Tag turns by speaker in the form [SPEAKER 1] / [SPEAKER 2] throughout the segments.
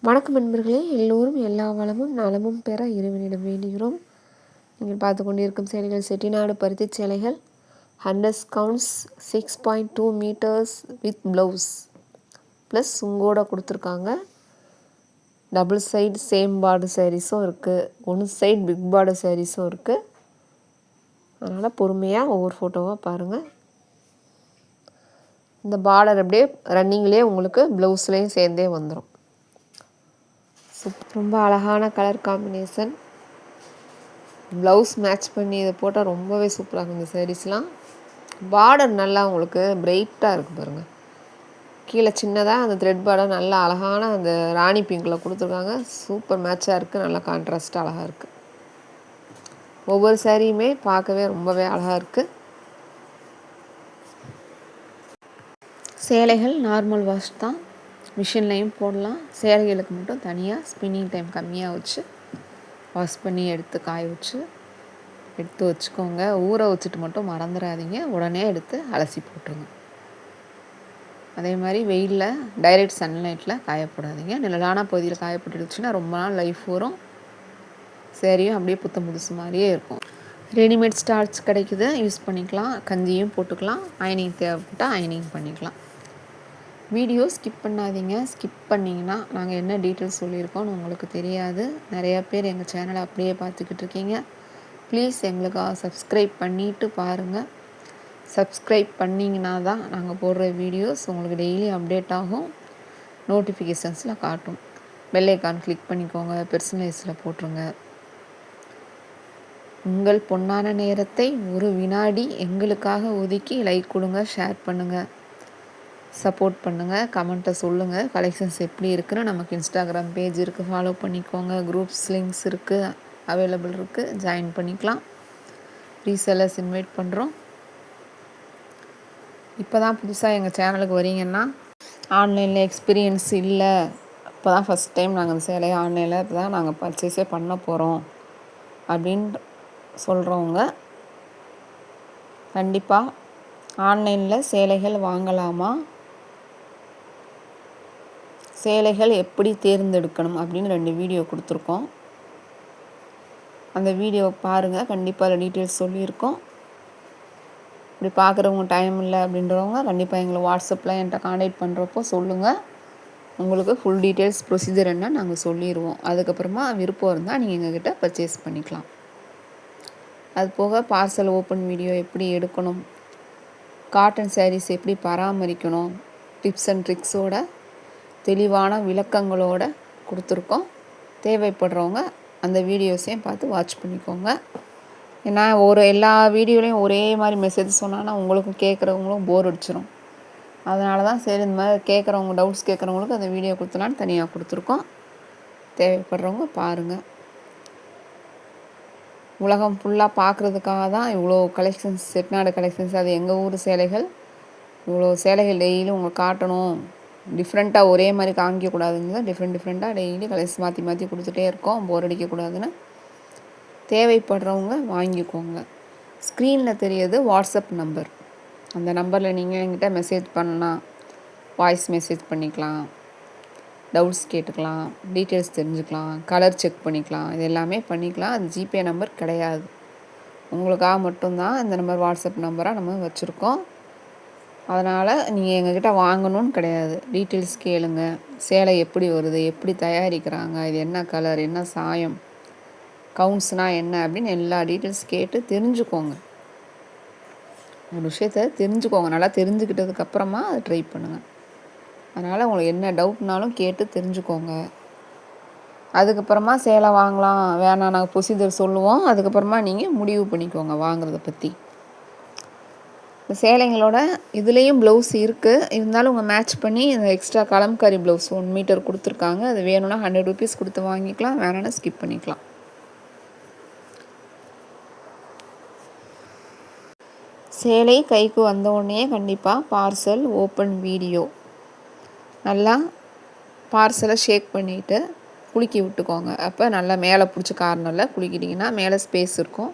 [SPEAKER 1] வணக்கம் நண்பர்களே, எல்லோரும் எல்லா வளமும் நலமும் பெற இறைவனிடம் வேண்டுகிறோம். நீங்கள் பார்த்து கொண்டிருக்கும் சேலைகள் செட்டிநாடு பருத்தி சேலைகள் 100 counts 6.2 meters with blouse plus சுங்கோட கொடுத்துருக்காங்க. டபுள் சைடு சேம் பார்டர் சாரீஸும் இருக்குது, ஒன் சைடு பிக் பார்டர் சாரீஸும் இருக்குது. அதனால் பொறுமையாக ஒவ்வொரு ஃபோட்டோவாக பாருங்கள். இந்த பார்டர் அப்படியே ரன்னிங்லேயே உங்களுக்கு ப்ளவுஸ்லேயும் சேர்ந்தே வந்துடும். ரொம்ப அழகான கலர் காம்பினேஷன், ப்ளவுஸ் மேட்ச் பண்ணி இதை போட்டால் ரொம்பவே சூப்பராக இருக்கும். இந்த சாரீஸ்லாம் பார்டர் நல்லா உங்களுக்கு பிரைட்டாக இருக்குது பாருங்கள். கீழே சின்னதாக அந்த த்ரெட் பார்டர் நல்லா அழகான அந்த ராணி பிங்கில் கொடுத்துருக்காங்க. சூப்பர் மேட்சாக இருக்குது, நல்லா கான்ட்ராஸ்ட்டாக அழகாக இருக்குது. ஒவ்வொரு சாரியுமே பார்க்கவே ரொம்பவே அழகாக இருக்குது. சேலைகள் நார்மல் வாஷ் தான், மிஷின்லையும் போடலாம். சேலைகளுக்கு மட்டும் தனியாக ஸ்பின்னிங் டைம் கம்மியாக வச்சு வாஷ் பண்ணி எடுத்து காய வச்சு எடுத்து வச்சுக்கோங்க. ஊற வச்சுட்டு மட்டும் மறந்துடாதீங்க, உடனே எடுத்து அலசி போட்டுருங்க. அதே மாதிரி வெயிலில் டைரெக்ட் சன்லைட்டில் காயப்படாதீங்க. நிழலான பகுதியில் காயப்பட்டுடுச்சுன்னா ரொம்ப நாள் லைஃப் வரும். சேரீயும் அப்படியே புத்தம் புதுசு மாதிரியே இருக்கும். ரெடிமேட் ஸ்டார்ச் கிடைக்குது, யூஸ் பண்ணிக்கலாம். கஞ்சியும் போட்டுக்கலாம், அயனிங் தேவைப்பட்டால் அயனிங் பண்ணிக்கலாம். வீடியோ ஸ்கிப் பண்ணாதீங்க. ஸ்கிப் பண்ணிங்கன்னா நாங்கள் என்ன டீட்டெயில்ஸ் சொல்லியிருக்கோன்னு உங்களுக்கு தெரியாது. நிறையா பேர் எங்கள் சேனலை அப்படியே பார்த்துக்கிட்டு இருக்கீங்க. ப்ளீஸ் எங்களுக்காக சப்ஸ்கிரைப் பண்ணிவிட்டு பாருங்கள். சப்ஸ்கிரைப் பண்ணிங்கன்னா தான் நாங்கள் போடுற வீடியோஸ் உங்களுக்கு டெய்லி அப்டேட் ஆகும், நோட்டிஃபிகேஷன்ஸில் காட்டும். பெல் ஐக்கான் கிளிக் பண்ணிக்கோங்க, பெர்சனலைஸில் போட்டுருங்க. உங்கள் பொன்னான நேரத்தை ஒரு வினாடி எங்களுக்காக ஒதுக்கி லைக் கொடுங்க, ஷேர் பண்ணுங்கள், சப்போர்ட் பண்ணுங்கள், கமெண்ட்டை சொல்லுங்கள். கலெக்ஷன்ஸ் எப்படி இருக்குன்னு நமக்கு இன்ஸ்டாகிராம் பேஜ் இருக்குது, ஃபாலோ பண்ணிக்கோங்க. குரூப்ஸ் லிங்க்ஸ் இருக்குது, அவைலபிள் இருக்குது, ஜாயின் பண்ணிக்கலாம். ரீசெல்லர்ஸ் இன்வைட் பண்ணுறோம். இப்போ தான் புதுசாக எங்கள் சேனலுக்கு வரீங்கன்னா, ஆன்லைனில் எக்ஸ்பீரியன்ஸ் இல்லை, இப்போ தான் ஃபஸ்ட் டைம் நாங்கள் இந்த சேலையை ஆன்லைனில் இப்போ தான் நாங்கள் பர்ச்சேஸே பண்ண போகிறோம் அப்படின்னு சொல்கிறவங்க கண்டிப்பாக ஆன்லைனில் சேலைகள் வாங்கலாமா, சேலைகள் எப்படி தேர்ந்தெடுக்கணும் அப்படின்னு 2 வீடியோ கொடுத்துருக்கோம். அந்த வீடியோ பாருங்கள், கண்டிப்பாக அதில் டீட்டெயில்ஸ் சொல்லியிருக்கோம். இப்படி பார்க்குறவங்க டைம் இல்லை அப்படின்றவங்க கண்டிப்பாக எங்களை வாட்ஸ்அப்பில் என்கிட்ட கான்டாக்ட் பண்ணுறப்போ சொல்லுங்கள். உங்களுக்கு ஃபுல் டீட்டெயில்ஸ் ப்ரொசீஜர் என்ன நாங்கள் சொல்லிடுவோம். அதுக்கப்புறமா விருப்பம் இருந்தால் நீங்கள் எங்ககிட்ட பர்ச்சேஸ் பண்ணிக்கலாம். அது போக பார்சல் ஓப்பன் வீடியோ எப்படி எடுக்கணும், காட்டன் சாரீஸ் எப்படி பராமரிக்கணும், டிப்ஸ் அண்ட் ட்ரிக்ஸோட தெளிவான விளக்கங்களோடு கொடுத்துருக்கோம். தேவைப்படுறவங்க அந்த வீடியோஸையும் பார்த்து வாட்ச் பண்ணிக்கோங்க. ஏன்னா எல்லா வீடியோலையும் ஒரே மாதிரி மெசேஜ் சொன்னான்னா உங்களுக்கும் கேட்குறவங்களும் போர் அடிச்சிடும். அதனால தான் சரி இந்த மாதிரி கேட்குறவங்க டவுட்ஸ் கேட்குறவங்களுக்கு அந்த வீடியோ கொடுத்தலான்னு தனியாக கொடுத்துருக்கோம். தேவைப்படுறவங்க பாருங்கள். உலகம் ஃபுல்லாக பார்க்குறதுக்காக தான் இவ்வளோ கலெக்ஷன்ஸ், செட்டிநாடு கலெக்ஷன்ஸ். அது எங்கள் ஊர் சேலைகள், இவ்வளோ சேலைகள் டெய்லியும் உங்களுக்கு காட்டணும், டிஃப்ரெண்ட்டாக ஒரே மாதிரி காமிக்கக்கூடாதுன்னு தான் டிஃப்ரெண்ட்டாக டெய்லி கலெக்ஷன் மாற்றி மாற்றி கொடுத்துட்டே இருக்கோம், போர் அடிக்கக்கூடாதுன்னு. தேவைப்படுறவங்க வாங்கிக்கோங்க. ஸ்க்ரீனில் தெரியுது வாட்ஸ்அப் நம்பர், அந்த நம்பரில் நீங்கள் என்கிட்ட மெசேஜ் பண்ணலாம், வாய்ஸ் மெசேஜ் பண்ணிக்கலாம், டவுட்ஸ் கேட்டுக்கலாம், டீட்டெயில்ஸ் தெரிஞ்சுக்கலாம், கலர் செக் பண்ணிக்கலாம், இது எல்லாமே பண்ணிக்கலாம். அது ஜிபே நம்பர் கிடையாது, உங்களுக்காக மட்டும்தான் இந்த நம்பர் வாட்ஸ்அப் நம்பராக நம்ம வச்சுருக்கோம். அதனால் நீங்கள் எங்ககிட்ட வாங்கணும்னு கிடையாது, டீட்டெயில்ஸ் கேளுங்க. சேலை எப்படி வருது, எப்படி தயாரிக்கிறாங்க, இது என்ன கலர், என்ன சாயம், கவுண்ட்ஸ்னால் என்ன அப்படின்னு எல்லா டீட்டெயில்ஸ் கேட்டு தெரிஞ்சுக்கோங்க. ஒரு விஷயத்த தெரிஞ்சுக்கோங்க. நல்லா தெரிஞ்சுக்கிட்டதுக்கப்புறமா அதை ட்ரை பண்ணுங்கள். அதனால் உங்களுக்கு என்ன டவுட்னாலும் கேட்டு தெரிஞ்சுக்கோங்க. அதுக்கப்புறமா சேலை வாங்கலாம் வேணாம் நாங்கள் ப்ரொசீஜர் சொல்லுவோம். அதுக்கப்புறமா நீங்கள் முடிவு பண்ணிக்கோங்க வாங்குறத பற்றி. இந்த சேலைங்களோட இதுலேயும் ப்ளவுஸ் இருக்குது, இருந்தாலும் உங்கள் மேட்ச் பண்ணி இந்த எக்ஸ்ட்ரா கலம்காரி ப்ளவுஸ் 1 மீட்டர் கொடுத்துருக்காங்க. அது வேணும்னா 100 ரூபீஸ் கொடுத்து வாங்கிக்கலாம், வேணும்னா ஸ்கிப் பண்ணிக்கலாம். சேலை கைக்கு வந்தோடனே கண்டிப்பாக பார்சல் ஓப்பன் வீடியோ, நல்லா பார்சலை ஷேக் பண்ணிவிட்டு குலுக்கி விட்டுக்கோங்க. அப்போ நல்லா மேலே பிடிச்சி கார்னரில் குலுக்கிட்டிங்கன்னா மேலே ஸ்பேஸ் இருக்கும்.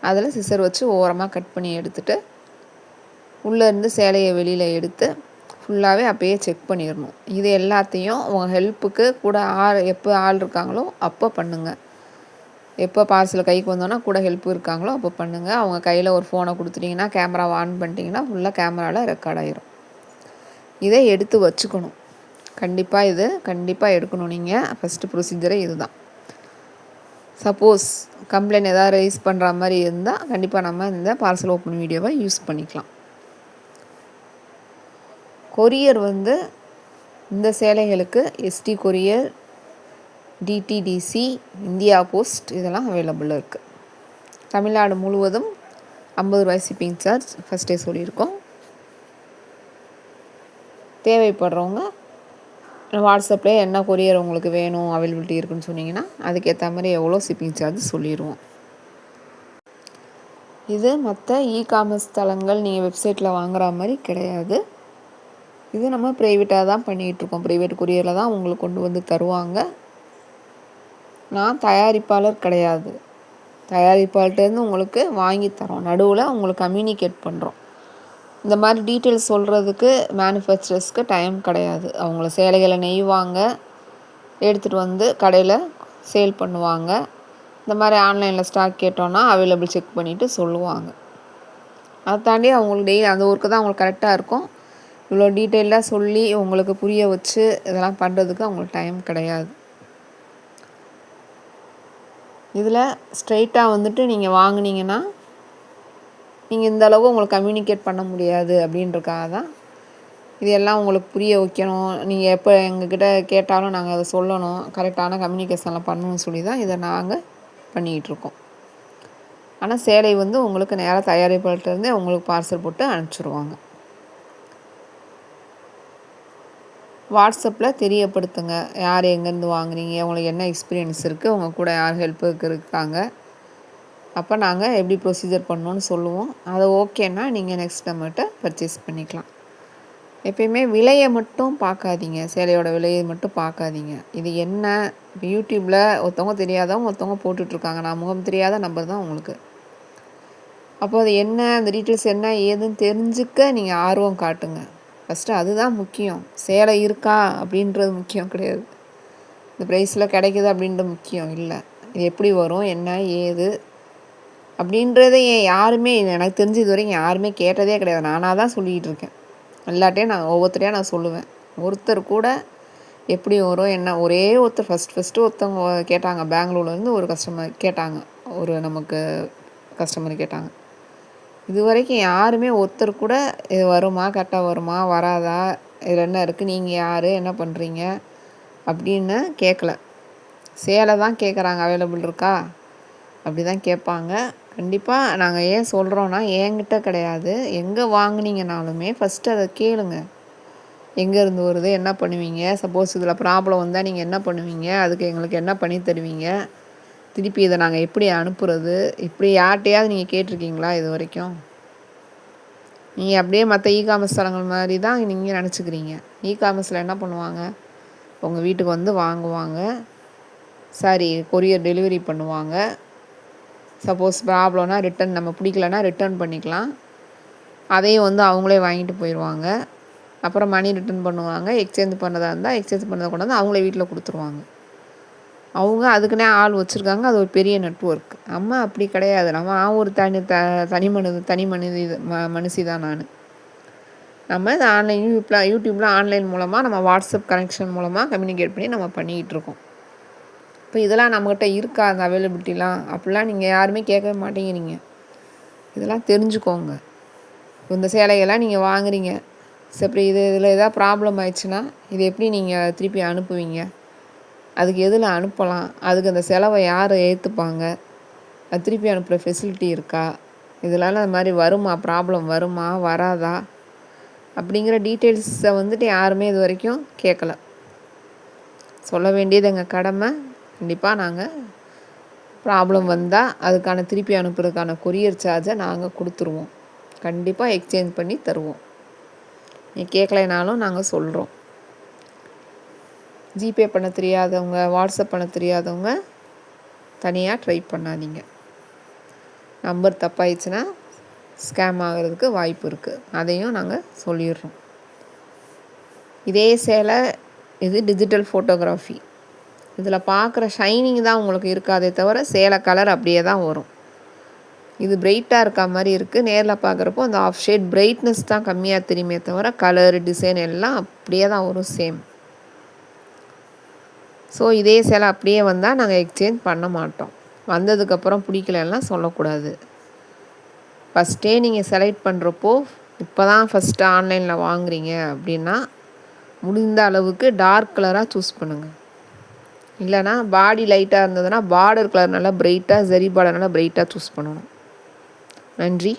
[SPEAKER 1] அதில் சிசர் வச்சு ஓரமாக கட் பண்ணி எடுத்துகிட்டு உள்ளேருந்து சேலையை வெளியில் எடுத்து ஃபுல்லாகவே அப்போயே செக் பண்ணிடணும். இது எல்லாத்தையும் உங்கள் ஹெல்ப்புக்கு கூட எப்போ ஆள் இருக்காங்களோ அப்போ பண்ணுங்கள். எப்போ பார்சல் கைக்கு வந்தோன்னா கூட ஹெல்ப் இருக்காங்களோ அப்போ பண்ணுங்கள். அவங்க கையில் ஒரு ஃபோனை கொடுத்துட்டிங்கன்னா, கேமராவை ஆன் பண்ணிட்டீங்கன்னா ஃபுல்லாக கேமராவில் ரெக்கார்ட் ஆகிரும். இதை எடுத்து வச்சுக்கணும். கண்டிப்பாக எடுக்கணும். நீங்கள் ஃபஸ்ட்டு ப்ரொசீஜரே இதுதான். சப்போஸ் கம்ப்ளைண்ட் எதாவது ரைஸ் பண்ணுற மாதிரி இருந்தால் கண்டிப்பாக நம்ம இந்த பார்சல் ஓப்பன் வீடியோவை யூஸ் பண்ணிக்கலாம். கொரியர் இந்த சேலைகளுக்கு ST courier, DTDC, India post இதெல்லாம் அவைலபிளாக இருக்குது. தமிழ்நாடு முழுவதும் 50 ரூபாய் ஷிப்பிங் சார்ஜ் ஃபஸ்ட்டே சொல்லியிருக்கோம். தேவைப்படுறவங்க வாட்ஸ்அப்லேயே என்ன கொரியர் உங்களுக்கு வேணும், அவைலபிலிட்டி இருக்குன்னு சொன்னிங்கன்னா அதுக்கேற்ற மாதிரி எவ்வளோ ஷிப்பிங் சார்ஜ் சொல்லிடுவோம். இது மற்ற இ-காமர்ஸ் தளங்கள் நீங்கள் வெப்சைட்டில் வாங்குகிற மாதிரி கிடையாது. இது நம்ம ப்ரைவேட்டாக தான் பண்ணிகிட்ருக்கோம். ப்ரைவேட் கொரியரில் தான் உங்களுக்கு கொண்டு வந்து தருவாங்க. நான் தயாரிப்பாளர் கிடையாது. தயாரிப்பாளர்கிட்டேருந்து உங்களுக்கு வாங்கி தரோம். நடுவில் உங்களுக்கு கம்யூனிகேட் பண்ணுறோம். இந்த மாதிரி டீட்டெயில்ஸ் சொல்கிறதுக்கு மேனுஃபேக்சரர்ஸ்க்கு டைம் கிடையாது. அவங்கள சேலைகளை நெய்வாங்க, எடுத்துகிட்டு வந்து கடையில் சேல் பண்ணுவாங்க. இந்த மாதிரி ஆன்லைனில் ஸ்டாக் கேட்டோன்னா அவைலபிள் செக் பண்ணிவிட்டு சொல்லுவாங்க. அதை தாண்டி அவங்களுக்கு டெய்லி அந்த ஒர்க்கு தான் அவங்களுக்கு கரெக்டாக இருக்கும். இவ்வளோ டீட்டெயிலாக சொல்லி உங்களுக்கு புரிய வச்சு இதெல்லாம் பண்ணுறதுக்கு அவங்களுக்கு டைம் கிடையாது. இதில் ஸ்ட்ரெயிட்டாக நீங்கள் வாங்கினீங்கன்னா நீங்கள் இந்த அளவு உங்களுக்கு கம்யூனிகேட் பண்ண முடியாது அப்படின்றக்காக தான் இது எல்லாம் உங்களுக்கு புரிய வைக்கணும். நீங்கள் எப்போ எங்ககிட்ட கேட்டாலும் நாங்கள் அதை சொல்லணும், கரெக்டான கம்யூனிகேஷனில் பண்ணணும்னு சொல்லி தான் இதை நாங்கள் பண்ணிகிட்ருக்கோம். ஆனால் சேலை உங்களுக்கு நேராக தயாரிப்பாளர்கிட்டேருந்தே உங்களுக்கு பார்சல் போட்டு அனுப்பிச்சிடுவாங்க. வாட்ஸ்அப்பில் தெரியப்படுத்துங்க, யார் எங்கேருந்து வாங்குறீங்க, உங்களுக்கு என்ன எக்ஸ்பீரியன்ஸ் இருக்குது, உங்கள் கூட யார் ஹெல்ப்புக்கு இருக்காங்க. அப்போ நாங்கள் எப்படி ப்ரொசீஜர் பண்ணணுன்னு சொல்லுவோம். அது ஓகேன்னா நீங்கள் நெக்ஸ்ட் நம்மகிட்ட பர்ச்சேஸ் பண்ணிக்கலாம். எப்பயுமே விலையை மட்டும் பார்க்காதீங்க, சேலையோட விலையை மட்டும் பார்க்காதீங்க. இது என்ன இப்போ யூடியூப்பில் ஒருத்தவங்க போட்டுட்ருக்காங்க, நான் முகம் தெரியாத நம்பர் தான் உங்களுக்கு. அப்போ அது என்ன, அந்த டீட்டெயில்ஸ் என்ன ஏதுன்னு தெரிஞ்சுக்க நீங்கள் ஆர்வம் காட்டுங்க. ஃபஸ்ட்டு அதுதான் முக்கியம். சேலை இருக்கா அப்படின்றது முக்கியம் கிடையாது. இந்த ப்ரைஸில் கிடைக்குது அப்படின்றது முக்கியம் இல்லை. இது எப்படி வரும், என்ன ஏது அப்படின்றத யாருமே எனக்கு தெரிஞ்சு இது வரைக்கும் யாருமே கேட்டதே கிடையாது. நானாக தான் சொல்லிக்கிட்டு இருக்கேன். எல்லாட்டையும் ஒவ்வொருத்தரையாக நான் சொல்லுவேன். ஒருத்தர் கூட எப்படி வரும் என்ன, ஒரே ஒருத்தர் ஃபஸ்ட்டு ஒருத்தவங்க கேட்டாங்க, பெங்களூர்லேருந்து ஒரு நமக்கு கஸ்டமர் கேட்டாங்க. இது வரைக்கும் யாருமே ஒருத்தர் கூட இது வருமா, கரெக்டாக வருமா, வராதா, இதில் என்ன இருக்குது, நீங்கள் யார், என்ன பண்ணுறீங்க அப்படின்னு கேட்கல. சேலை தான் கேட்குறாங்க, அவைலபிள் இருக்கா அப்படி தான் கேட்பாங்க. கண்டிப்பாக நாங்கள் ஏன் சொல்கிறோன்னா, என்கிட்ட கிடையாது, எங்கே வாங்கினீங்கனாலுமே ஃபஸ்ட்டு அதை கேளுங்க. எங்கேருந்து வருது, என்ன பண்ணுவீங்க, சப்போஸ் இதில் ப்ராப்ளம் வந்தால் நீங்கள் என்ன பண்ணுவீங்க, அதுக்கு எங்களுக்கு என்ன பண்ணி தருவீங்க, திருப்பி இதை நாங்கள் எப்படி அனுப்புறது, இப்படி யார்கிட்டையாவது நீங்கள் கேட்டிருக்கீங்களா இது வரைக்கும்? நீங்கள் அப்படியே மற்ற இ-காமர்ஸ் தளங்கள் மாதிரி தான் நீங்கள் நினச்சிக்கிறீங்க. இ-காமர்ஸில் என்ன பண்ணுவாங்க, உங்கள் வீட்டுக்கு வாங்குவாங்க, கொரியர் டெலிவரி பண்ணுவாங்க. சப்போஸ் ப்ராப்ளம்னா ரிட்டன், நம்ம பிடிக்கலன்னா ரிட்டர்ன் பண்ணிக்கலாம். அதையும் அவங்களே வாங்கிட்டு போயிடுவாங்க. அப்புறம் மணி ரிட்டர்ன் பண்ணுவாங்க. எக்ஸ்சேஞ்ச் பண்ணுறதா இருந்தால் எக்ஸ்சேஞ்ச் பண்ணதை கொண்டு அவங்களே வீட்டில் கொடுத்துருவாங்க. அவங்க அதுக்குன்னே ஆள் வச்சுருக்காங்க. அது ஒரு பெரிய நெட்வொர்க். நம்ம அப்படி கிடையாது. நம்ம ஒரு தனி மனுஷி தான் நான். நம்ம இந்த ஆன்லைன் யூடியூப்பில் ஆன்லைன் மூலமாக நம்ம வாட்ஸ்அப் கனெக்ஷன் மூலமாக கம்யூனிகேட் பண்ணி நம்ம பண்ணிக்கிட்டு இருக்கோம். இப்போ இதெல்லாம் நம்மகிட்ட இருக்கா, அந்த அவைலபிலிட்டிலாம் அப்படிலாம் நீங்கள் யாருமே கேட்கவே மாட்டேங்கிறீங்க. இதெல்லாம் தெரிஞ்சுக்கோங்க. இந்த சேலைகள்லாம் நீங்கள் வாங்குறீங்க, சரி இதில் எதாவது ப்ராப்ளம் ஆயிடுச்சுன்னா இது எப்படி நீங்கள் திருப்பி அனுப்புவீங்க, அதுக்கு எதில் அனுப்பலாம், அதுக்கு அந்த செலவை யார் ஏற்றுப்பாங்க, அது திருப்பி அனுப்புகிற ஃபெசிலிட்டி இருக்கா, இதெல்லாம் அந்த மாதிரி வருமா, ப்ராப்ளம் வருமா வராதா அப்படிங்கிற டீட்டெயில்ஸை யாருமே இது வரைக்கும் கேட்கல. சொல்ல வேண்டியது எங்கள் கடமை. கண்டிப்பாக நாங்கள் ப்ராப்ளம் வந்தால் அதுக்கான திருப்பி அனுப்புறதுக்கான கொரியர் சார்ஜை நாங்கள் கொடுத்துருவோம். கண்டிப்பாக எக்ஸ்சேஞ்ச் பண்ணி தருவோம். நீ கேட்கலைனாலும் நாங்கள் சொல்கிறோம். ஜிபே பண்ண தெரியாதவங்க, வாட்ஸ்அப் பண்ண தெரியாதவங்க தனியாக ட்ரை பண்ணாதீங்க. நம்பர் தப்பாயிடுச்சுன்னா ஸ்கேம் ஆகிறதுக்கு வாய்ப்பு இருக்குது. அதையும் நாங்கள் சொல்லிடுறோம். இதே சேலை இது டிஜிட்டல் ஃபோட்டோகிராஃபி. இதில் பார்க்குற ஷைனிங் தான் உங்களுக்கு இருக்காதே தவிர சேலை கலர் அப்படியே தான் வரும். இது பிரைட்டாக இருக்க மாதிரி இருக்குது. நேரில் பார்க்குறப்போ அந்த ஆஃப் ஷேட் பிரைட்னஸ் தான் கம்மியாக தெரியுமே தவிர கலர் டிசைன் எல்லாம் அப்படியே தான் வரும் சேம். ஸோ இதே சேலை அப்படியே வந்தால் நாங்கள் எக்ஸ்சேஞ்ச் பண்ண மாட்டோம். வந்ததுக்கப்புறம் பிடிக்கலன்னா சொல்லக்கூடாது. ஃபஸ்ட்டே நீங்கள் செலக்ட் பண்ணுறப்போ இப்போ தான் ஃபஸ்ட்டு ஆன்லைனில் வாங்குறீங்க அப்படின்னா முடிந்த அளவுக்கு டார்க் கலராக சூஸ் பண்ணுங்கள். இல்லைனா பாடி லைட்டாக இருந்ததுன்னா பார்டர் கலர் நல்லா பிரைட்டாக, ஜரி பார்டர் நல்லா பிரைட்டாக சூஸ் பண்ணணும். நன்றி.